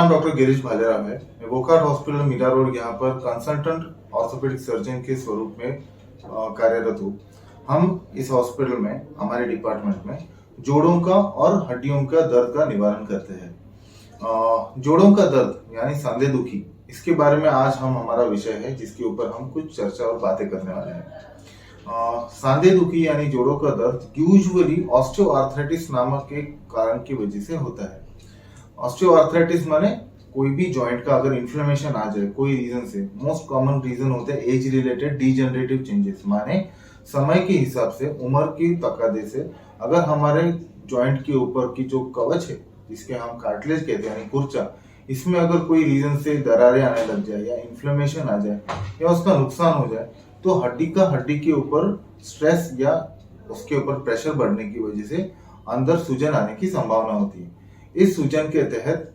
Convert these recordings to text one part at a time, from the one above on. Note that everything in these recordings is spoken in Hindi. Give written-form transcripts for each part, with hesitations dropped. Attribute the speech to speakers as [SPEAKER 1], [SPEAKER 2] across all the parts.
[SPEAKER 1] नाम डॉक्टर गिरीश भालेराव है। मैं वोकार्ड हॉस्पिटल मीरा रोड यहाँ पर कंसल्टेंट ऑर्थोपेडिक सर्जन के स्वरूप में कार्यरत हूँ। हम इस हॉस्पिटल में हमारे डिपार्टमेंट में जोड़ों का और हड्डियों का दर्द का निवारण करते हैं। जोड़ों का दर्द यानी सांधे दुखी, इसके बारे में आज हमारा विषय है, जिसके ऊपर हम कुछ चर्चा और बातें करने वाले हैं। सांधे दुखी यानी जोड़ों का दर्द यूजुअली ऑस्टियोआर्थराइटिस नामक एक कारण की वजह से होता है। ऑस्टियोआर्थराइटिस माने कोई भी जॉइंट का अगर इन्फ्लेमेशन आ जाए कोई रीजन से, मोस्ट कॉमन रीजन होते हैं एज रिलेटेड डीजनरेटिव चेंजेस, माने समय के हिसाब से, उम्र की तकादे से अगर हमारे जॉइंट के ऊपर की जो कवच है, जिसके हम कार्टिलेज कहते हैं यानी कुर्चा, इसमें अगर कोई रीजन से दरारें आने लग जाए या इन्फ्लेमेशन आ जाए या उसका नुकसान हो जाए, तो हड्डी के ऊपर स्ट्रेस या उसके ऊपर प्रेशर बढ़ने की वजह से अंदर सूजन आने की संभावना होती है। इस सूजन के तहत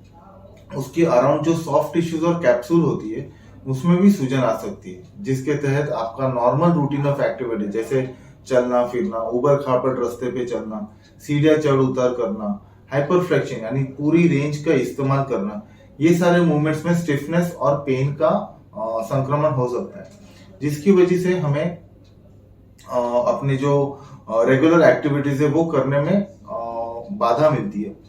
[SPEAKER 1] उसके अराउंड जो सॉफ्ट टिश्यूज और कैप्सूल होती है, उसमें भी सूजन आ सकती है, जिसके तहत आपका नॉर्मल रूटीन ऑफ एक्टिविटी जैसे चलना फिरना, उबड़ खाबड़ रास्ते पे चलना, सीढ़ियां चढ़ उतर करना, हाइपरफ्लेक्शन यानी पूरी रेंज का इस्तेमाल करना, ये सारे मूवमेंट्स में स्टिफनेस और पेन का संक्रमण हो सकता है, जिसकी वजह से हमें अपने जो रेगुलर एक्टिविटीज है वो करने में बाधा मिलती है।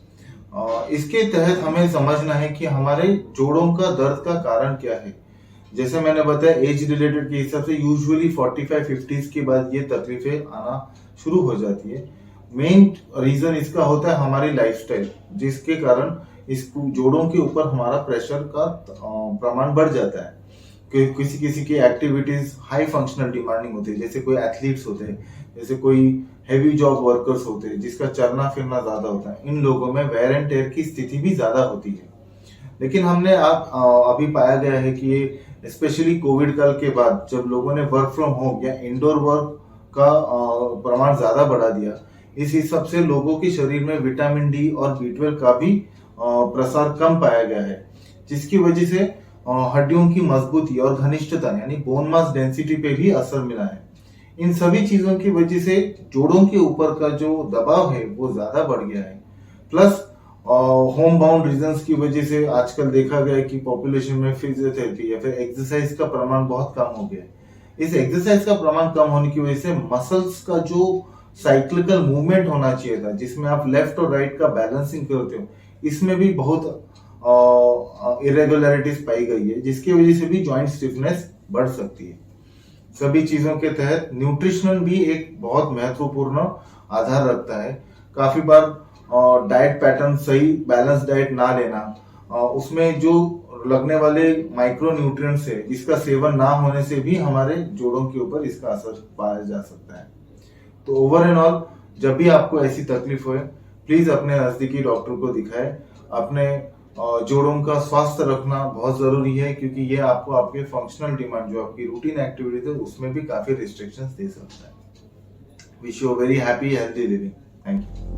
[SPEAKER 1] इसके तहत हमें समझना है कि हमारे जोड़ों का दर्द का कारण क्या है। जैसे मैंने बताया, एज रिलेटेड के हिसाब से यूजुअली 45-50s के बाद ये तकलीफें आना शुरू हो जाती है। मेन रीजन इसका होता है हमारी लाइफस्टाइल, जिसके कारण इस जोड़ों के ऊपर हमारा प्रेशर का प्रमाण बढ़ जाता है। किसी किसी की एक्टिविटीज हाई फंक्शनल डिमांडिंग होती है, जैसे कोई एथलीट्स होते हैं, जैसे कोई हैवी जॉब वर्कर्स होते हैं, जिसका चलना फिरना ज्यादा होता है, इन लोगों में वेयर एंड टेयर की स्थिति भी ज्यादा होती है। लेकिन हमने अभी पाया गया है कि ये स्पेशली कोविड काल के बाद जब लोगों ने वर्क फ्रॉम होम या इंडोर वर्क का प्रमाण ज्यादा बढ़ा दिया, इस हिसाब से लोगों के शरीर में विटामिन डी और B12 का भी प्रसार कम पाया गया है, जिसकी वजह से हड्डियों की मजबूती और घनिष्ठता यानी बोन मास डेंसिटी पे भी असर मिला है। इन सभी चीजों की वजह से जोड़ों के ऊपर का जो दबाव है वो ज्यादा बढ़ गया है। प्लस होम बाउंड रीजंस की वजह से आजकल देखा गया है कि पॉपुलेशन में फिजियोथेरेपी या फिर एक्सरसाइज का प्रमाण बहुत कम हो गया है। इस एक्सरसाइज का प्रमाण कम होने की वजह से मसल्स का जो साइक्लिकल मूवमेंट होना चाहिए था, जिसमें आप लेफ्ट और राइट का बैलेंसिंग करते हो, इसमें भी बहुत इरेगुलरिटीज पाई गई है, जिसकी वजह से भी जॉइंट स्टिफनेस बढ़ सकती है। सभी चीजों के तहत न्यूट्रिशन भी एक बहुत महत्वपूर्ण आधार रखता है। काफी बार डाइट पैटर्न सही बैलेंस डाइट ना लेना, उसमें जो लगने वाले माइक्रो न्यूट्रिएंट्स है, इसका सेवन ना होने से भी हमारे जोड़ों के ऊपर इसका असर पाया जा सकता है। तो ओवर एंड ऑल, जब भी आपको ऐसी तकलीफ हो, प्लीज अपने नजदीकी डॉक्टर को दिखाएं। अपने जोड़ों का स्वास्थ्य रखना बहुत जरूरी है, क्योंकि ये आपको आपके फंक्शनल डिमांड, जो आपकी रूटीन एक्टिविटीज है, उसमें भी काफी रिस्ट्रिक्शंस दे सकता है। Wish you very happy healthy living. Thank you.